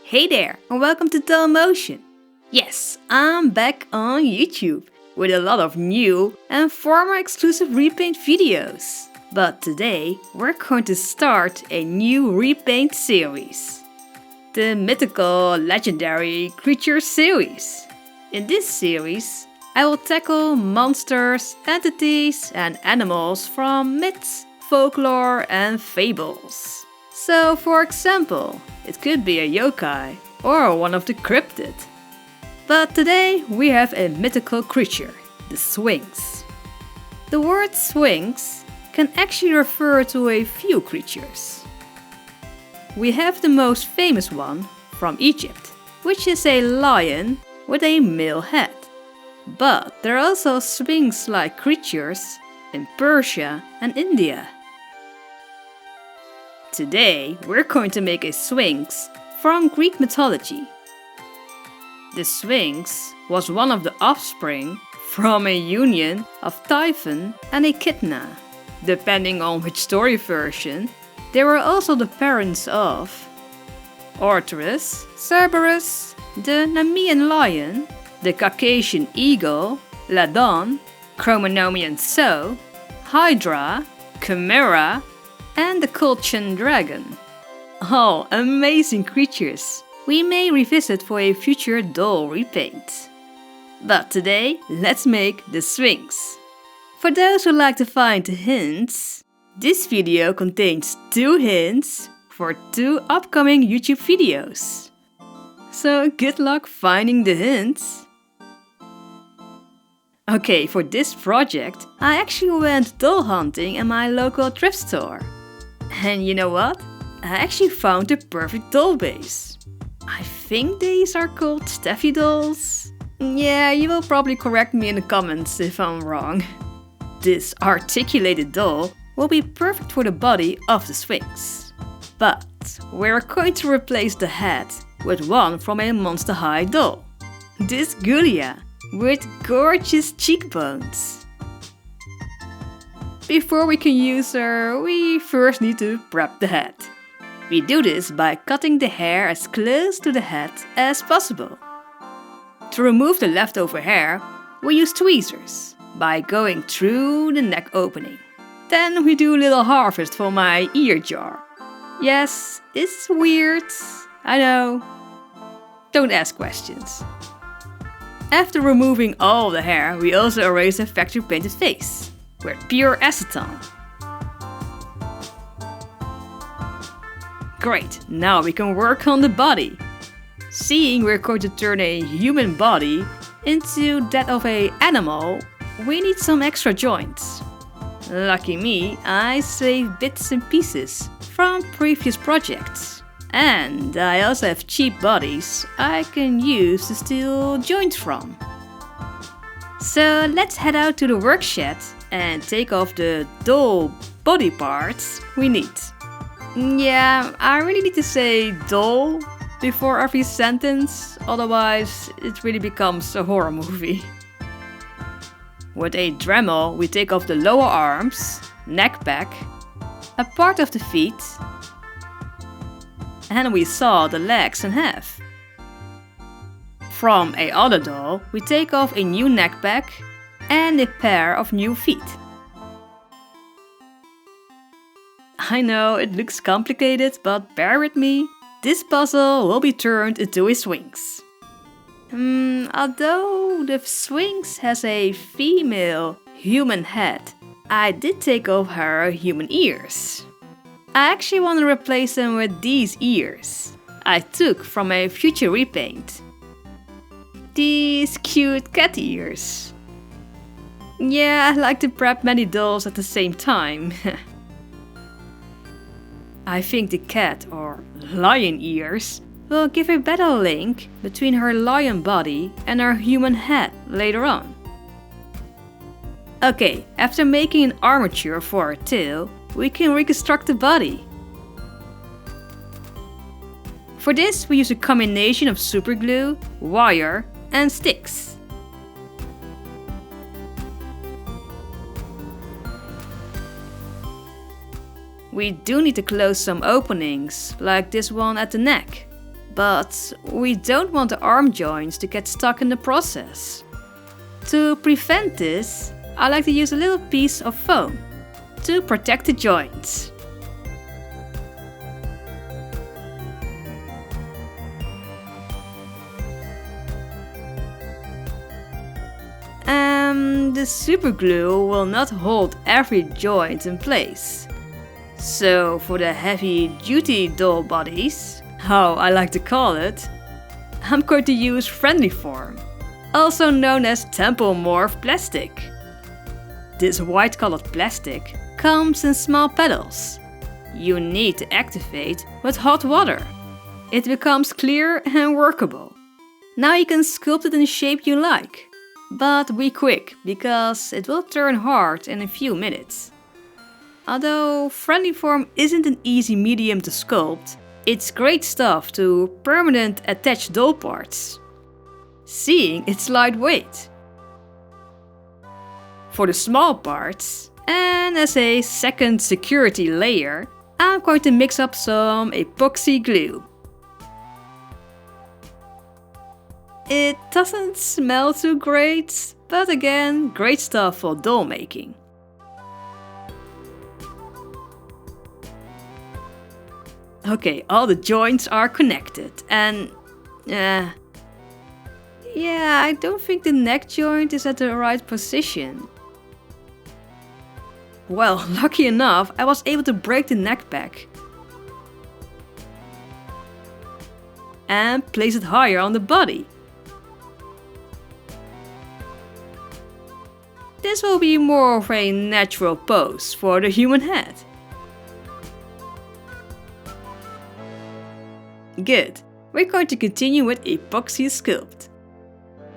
Hey there, and welcome to DollMotion. Yes, I'm back on YouTube with a lot of new and former exclusive repaint videos. But today we're going to start a new repaint series. The mythical legendary creature series. In this series, I will tackle monsters, entities and animals from myths, folklore and fables. So for example, it could be a yokai or one of the cryptid. But today we have a mythical creature, the Sphinx. The word Sphinx can actually refer to a few creatures. We have the most famous one from Egypt, which is a lion with a male head. But there are also Sphinx-like creatures in Persia and India. Today we're going to make a Sphinx from Greek mythology. The Sphinx was one of the offspring from a union of Typhon and Echidna. Depending on which story version, they were also the parents of Arcturus, Cerberus, the Nemean lion, the Caucasian eagle, Ladon, Chromonomian sow, Hydra, Chimera, and the Colchian dragon. All amazing creatures we may revisit for a future doll repaint. But today, let's make the Sphinx. For those who like to find the hints, this video contains 2 hints for 2 upcoming YouTube videos. So good luck finding the hints. Okay, for this project, I actually went doll hunting in my local thrift store. And you know what? I actually found the perfect doll base. I think these are called Steffi dolls. Yeah, you will probably correct me in the comments if I'm wrong. This articulated doll will be perfect for the body of the Sphinx. But we're going to replace the head with one from a Monster High doll. This Gulia with gorgeous cheekbones. Before we can use her, we first need to prep the head. We do this by cutting the hair as close to the head as possible. To remove the leftover hair, we use tweezers by going through the neck opening. Then we do a little harvest for my ear jar. Yes, it's weird, I know. Don't ask questions. After removing all the hair, we also erase the factory painted face with pure acetone. Great, now we can work on the body. Seeing we're going to turn a human body into that of an animal, we need some extra joints. Lucky me, I saved bits and pieces from previous projects. And I also have cheap bodies I can use to steal joints from. So let's head out to the workshed and take off the doll body parts we need. Yeah, I really need to say doll before every sentence, otherwise it really becomes a horror movie. With a Dremel we take off the lower arms, neck back, a part of the feet, and we saw the legs in half. From a other doll we take off a new neck back and a pair of new feet. I know it looks complicated, but bear with me. This puzzle will be turned into a Sphinx. Although the Sphinx has a female human head, I did take off her human ears. I actually want to replace them with these ears I took from a future repaint. These cute cat ears. Yeah, I like to prep many dolls at the same time. I think the cat or lion ears will give a better link between her lion body and her human head later on. Okay, after making an armature for her tail, we can reconstruct the body. For this we use a combination of superglue, wire and sticks. We do need to close some openings, like this one at the neck. but we don't want the arm joints to get stuck in the process. To prevent this, I like to use a little piece of foam to protect the joints. The super glue will not hold every joint in place. So for the heavy duty doll bodies, how I like to call it, I'm going to use friendly form, also known as temple morph plastic. This white colored plastic comes in small petals. You need to activate with hot water. It becomes clear and workable. Now you can sculpt it in the shape you like. But be quick, because it will turn hard in a few minutes. Although friendly form isn't an easy medium to sculpt, it's great stuff to permanent attach doll parts, seeing its lightweight. For the small parts, and as a second security layer, I'm going to mix up some epoxy glue. It doesn't smell too great, but again, great stuff for doll making. Okay, all the joints are connected and... yeah, I don't think the neck joint is at the right position. Well, lucky enough, I was able to break the neck back and place it higher on the body. This will be more of a natural pose for the human head. Good, we're going to continue with epoxy sculpt.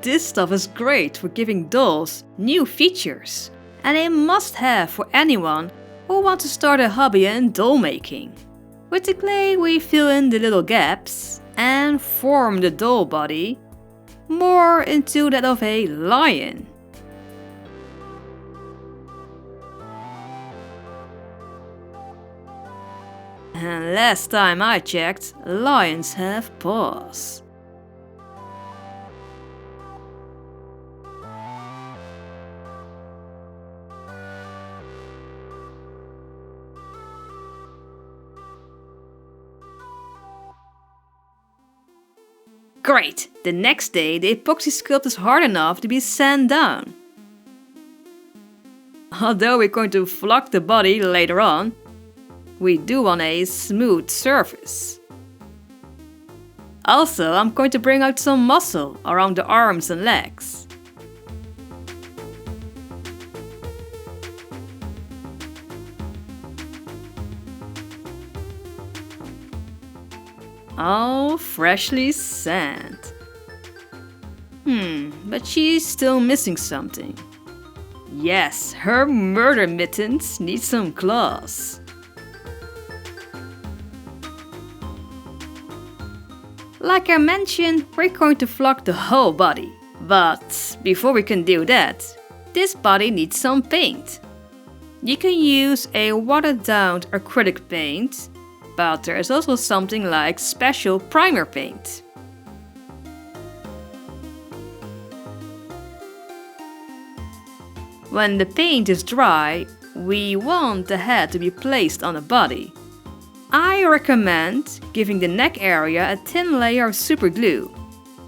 This stuff is great for giving dolls new features and a must-have for anyone who wants to start a hobby in doll making. With the clay we fill in the little gaps and form the doll body more into that of a lion. And last time I checked, lions have paws. Great! The next day the epoxy sculpt is hard enough to be sand down. Although we're going to flock the body later on, we do want a smooth surface. Also, I'm going to bring out some muscle around the arms and legs. All freshly sand. But she's still missing something. Yes, her murder mittens need some claws. Like I mentioned, we're going to flock the whole body. But before we can do that, this body needs some paint. You can use a watered down acrylic paint, but there is also something like special primer paint. When the paint is dry, we want the head to be placed on the body. I recommend giving the neck area a thin layer of super glue.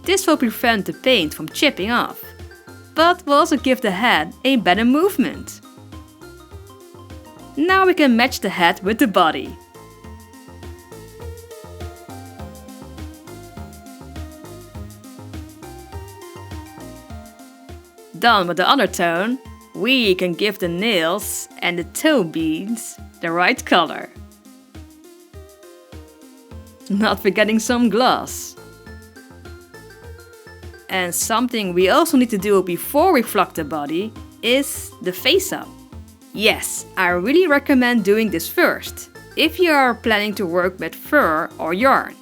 This will prevent the paint from chipping off, but will also give the head a better movement. Now we can match the head with the body. Done with the undertone, we can give the nails and the toe beads the right color. Not forgetting some gloss. And something we also need to do before we flock the body is the face up. Yes, I really recommend doing this first, if you are planning to work with fur or yarn.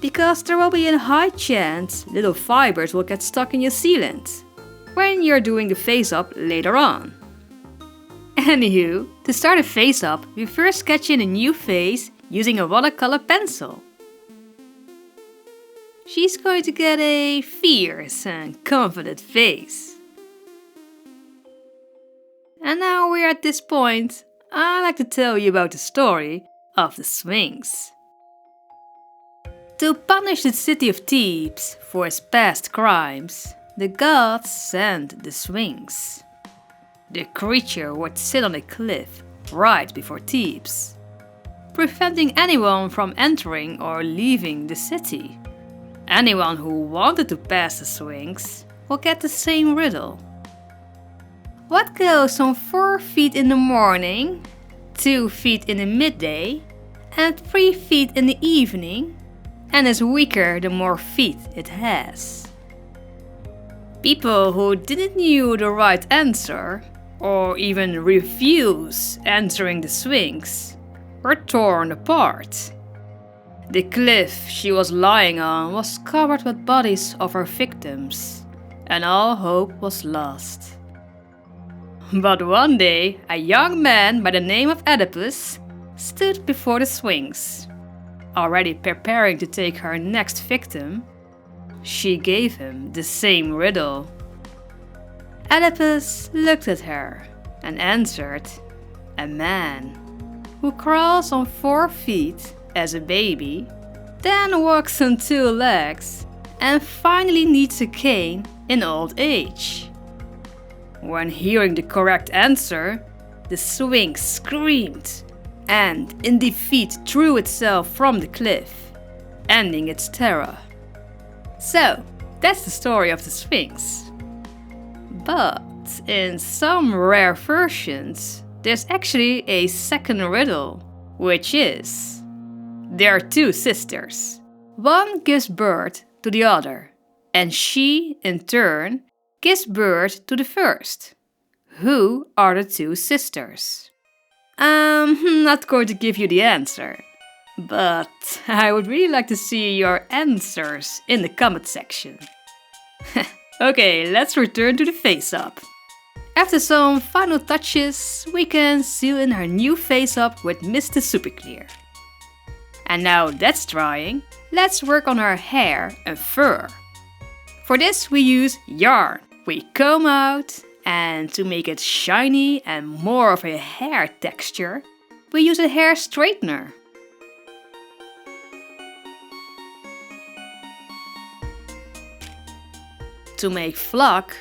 Because there will be a high chance little fibers will get stuck in your sealant when you're doing the face up later on. Anywho, to start a face up, we first sketch in a new face using a watercolor pencil. she's going to get a fierce and confident face. And now we're at this point, I'd like to tell you about the story of the Sphinx. To punish the city of Thebes for its past crimes, the gods sent the Sphinx. The creature would sit on a cliff right before Thebes, preventing anyone from entering or leaving the city. Anyone who wanted to pass the Sphinx will get the same riddle. What goes on 4 feet in the morning, 2 feet in the midday, and 3 feet in the evening, and is weaker the more feet it has? People who didn't know the right answer, or even refuse answering the Sphinx, were torn apart. The cliff she was lying on was covered with bodies of her victims, and all hope was lost. But one day, a young man by the name of Oedipus stood before the Sphinx. Already preparing to take her next victim, she gave him the same riddle. Oedipus looked at her and answered, "A man who crawls on 4 feet as a baby, then walks on 2 legs, and finally needs a cane in old age." When hearing the correct answer, the Sphinx screamed and in defeat threw itself from the cliff, ending its terror. So, that's the story of the Sphinx. But in some rare versions, there's actually a second riddle, which is: there are 2 sisters. One gives birth to the other, and she, in turn, gives birth to the first. Who are the 2 sisters? I'm not going to give you the answer, but I would really like to see your answers in the comment section. Okay, let's return to the face-up. After some final touches, we can seal in our new face-up with Mr. Superclear. And now that's drying, let's work on our hair and fur. For this we use yarn. We comb out, and to make it shiny and more of a hair texture, we use a hair straightener. To make flock,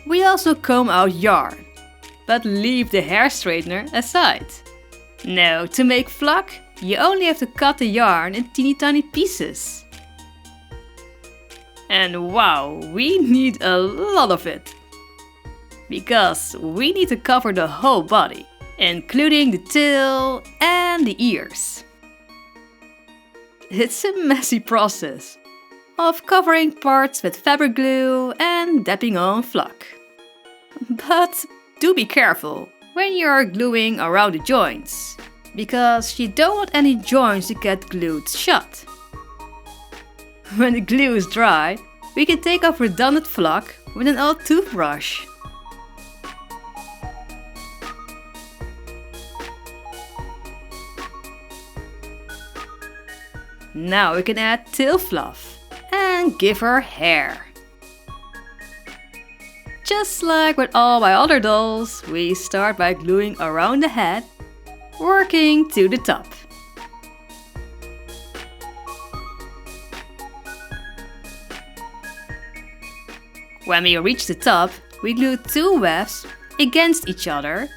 we also comb out yarn, but leave the hair straightener aside. Now, to make flock, you only have to cut the yarn in teeny tiny pieces. And wow, we need a lot of it. Because we need to cover the whole body, including the tail and the ears. It's a messy process of covering parts with fabric glue and dapping on flock. But do be careful when you're gluing around the joints, because you don't want any joints to get glued shut. When the glue is dry, we can take off redundant flock with an old toothbrush. Now we can add tail fluff and give her hair. Just like with all my other dolls, we start by gluing around the head, working to the top. When we reach the top, we glue 2 wefts against each other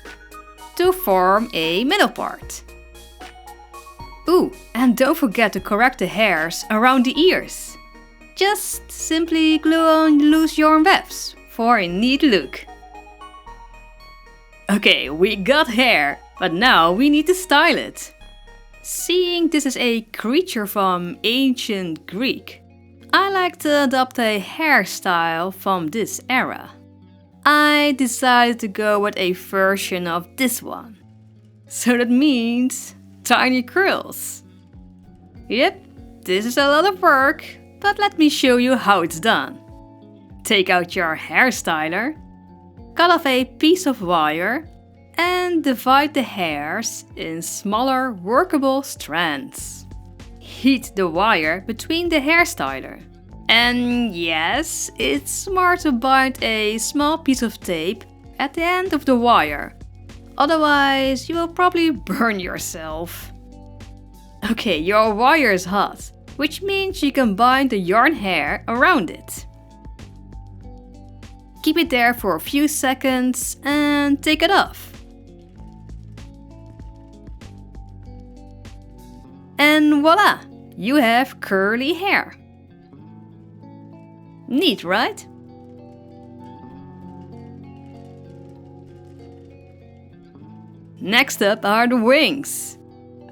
to form a middle part. Ooh, and don't forget to correct the hairs around the ears. Just simply glue on loose yarn wefts for a neat look. Okay, we got hair, but now we need to style it. Seeing this is a creature from ancient Greek, I like to adopt a hairstyle from this era. I decided to go with a version of this one. So that means tiny curls. Yep, this is a lot of work, but let me show you how it's done. Take out your hair styler, cut off a piece of wire, and divide the hairs in smaller workable strands. Heat the wire between the hair styler And yes, it's smart to bind a small piece of tape at the end of the wire. Otherwise, you will probably burn yourself. Okay, your wire is hot, which means you can bind the yarn hair around it. Keep it there for a few seconds and take it off. And voila! You have curly hair. Neat, right? Next up are the wings.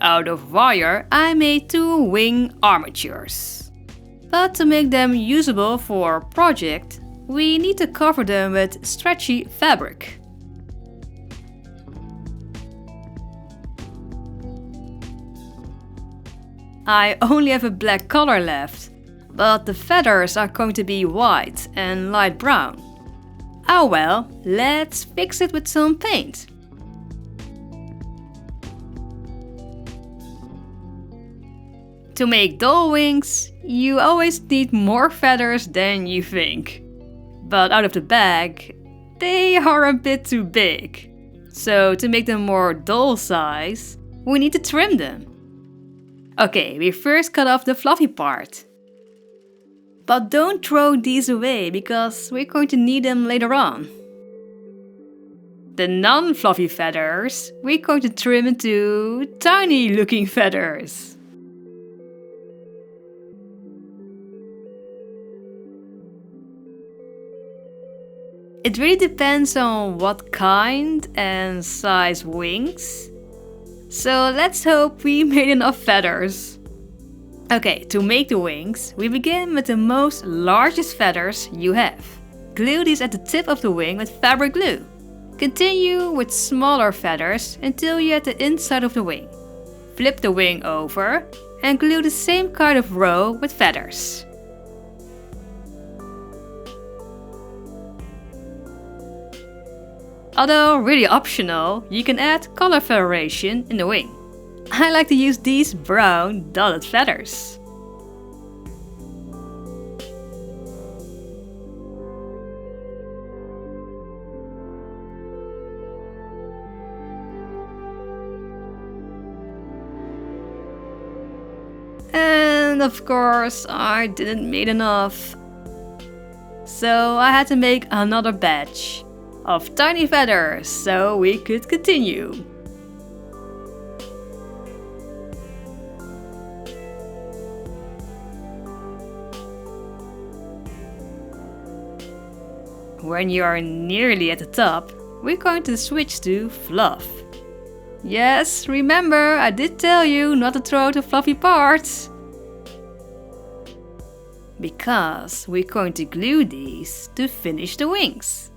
Out of wire, I made 2 wing armatures. But to make them usable for our project, we need to cover them with stretchy fabric. I only have a black color left, but the feathers are going to be white and light brown. Oh well, let's fix it with some paint. To make doll wings, you always need more feathers than you think. But out of the bag, they are a bit too big. So to make them more doll size, we need to trim them. Okay, we first cut off the fluffy part. But don't throw these away because we're going to need them later on. The non-fluffy feathers, we're going to trim into tiny looking feathers. It really depends on what kind and size wings. So let's hope we made enough feathers. Okay, to make the wings, we begin with the most largest feathers you have. Glue these at the tip of the wing with fabric glue. Continue with smaller feathers until you're at the inside of the wing. Flip the wing over and glue the same kind of row with feathers. Although really optional, you can add color variation in the wing. I like to use these brown dotted feathers. And of course, I didn't make enough. So I had to make another batch of tiny feathers so we could continue. When you are nearly at the top, we're going to switch to fluff. Yes, remember, I did tell you not to throw the fluffy parts. Because we're going to glue these to finish the wings.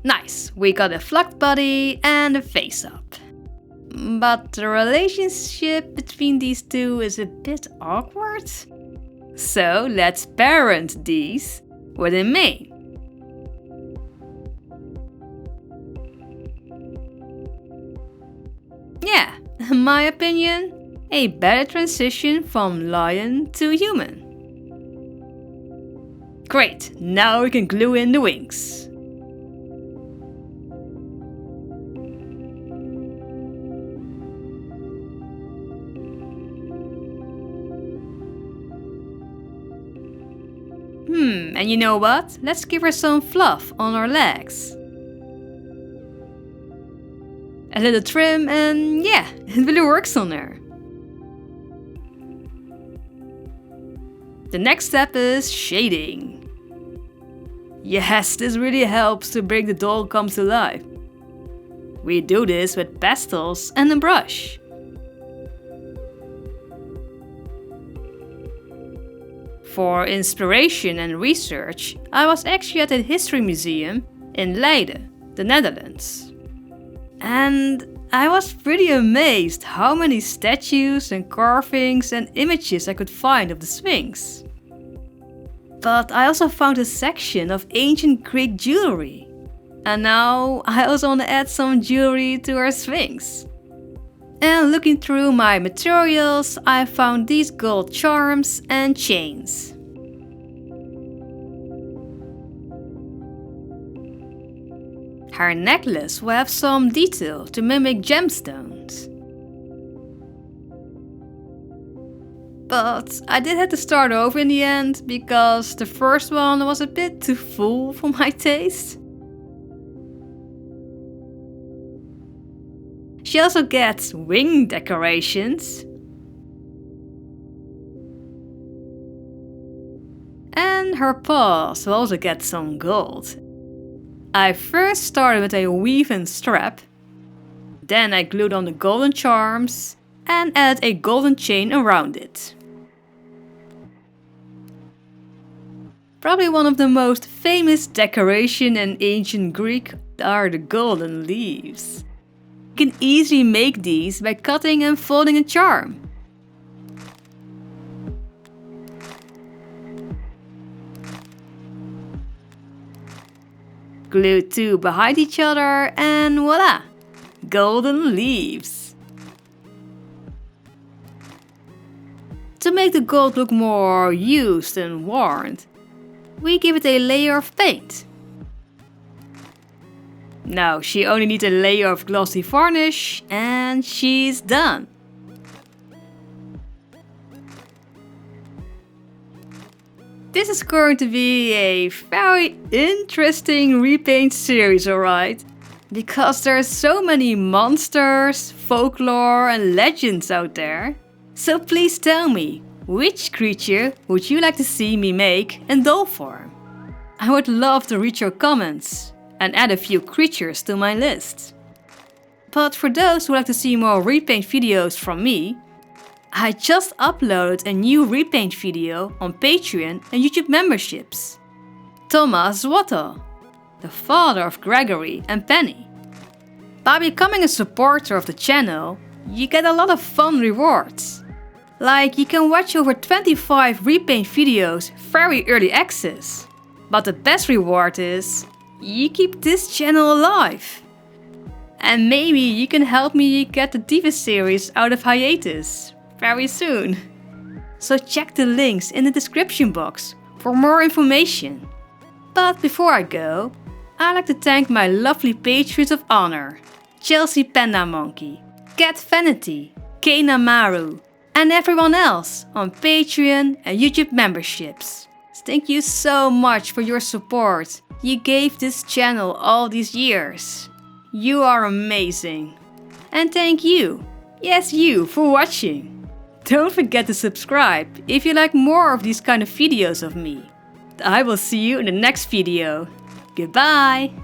Nice, we got a fluffed body and a face up. But the relationship between these two is a bit awkward. So let's parent these with a mane. Yeah, in my opinion, a better transition from lion to human. Great, now we can glue in the wings. And you know what? Let's give her some fluff on her legs. A little trim and yeah, it really works on her. The next step is shading. Yes, this really helps to bring the doll come to life. We do this with pastels and a brush. For inspiration and research, I was actually at the History Museum in Leiden, the Netherlands. And I was pretty amazed how many statues and carvings and images I could find of the Sphinx. But I also found a section of ancient Greek jewelry. And now I also want to add some jewelry to our Sphinx. And looking through my materials, I found these gold charms and chains. Her necklace will have some detail to mimic gemstones. But I did have to start over in the end because the first one was a bit too full for my taste. She also gets wing decorations. And her paws will also get some gold. I first started with a woven strap. Then I glued on the golden charms and added a golden chain around it. Probably one of the most famous decorations in ancient Greek are the golden leaves. You can easily make these by cutting and folding a charm. Glue two behind each other and voila! Golden leaves. To make the gold look more used and worn, we give it a layer of paint. Now she only needs a layer of glossy varnish and she's done. This is going to be a very interesting repaint series, alright? Because there are so many monsters, folklore and legends out there. So please tell me, which creature would you like to see me make in doll form? I would love to read your comments and add a few creatures to my list. But for those who like to see more repaint videos from me, I just uploaded a new repaint video on Patreon and YouTube memberships. Thomas Wattle, the father of Gregory and Penny. By becoming a supporter of the channel, you get a lot of fun rewards. Like you can watch over 25 repaint videos very early access. But the best reward is, you keep this channel alive. And maybe you can help me get the Diva series out of hiatus very soon. So check the links in the description box for more information. But before I go, I'd like to thank my lovely patrons of honor. Chelsea Panda Monkey, Cat Vanity, Kana Maru, and everyone else on Patreon and YouTube memberships. Thank you so much for your support you gave this channel all these years. You are amazing. And thank you, yes you, for watching. Don't forget to subscribe if you like more of these kind of videos of me. I will see you in the next video. Goodbye!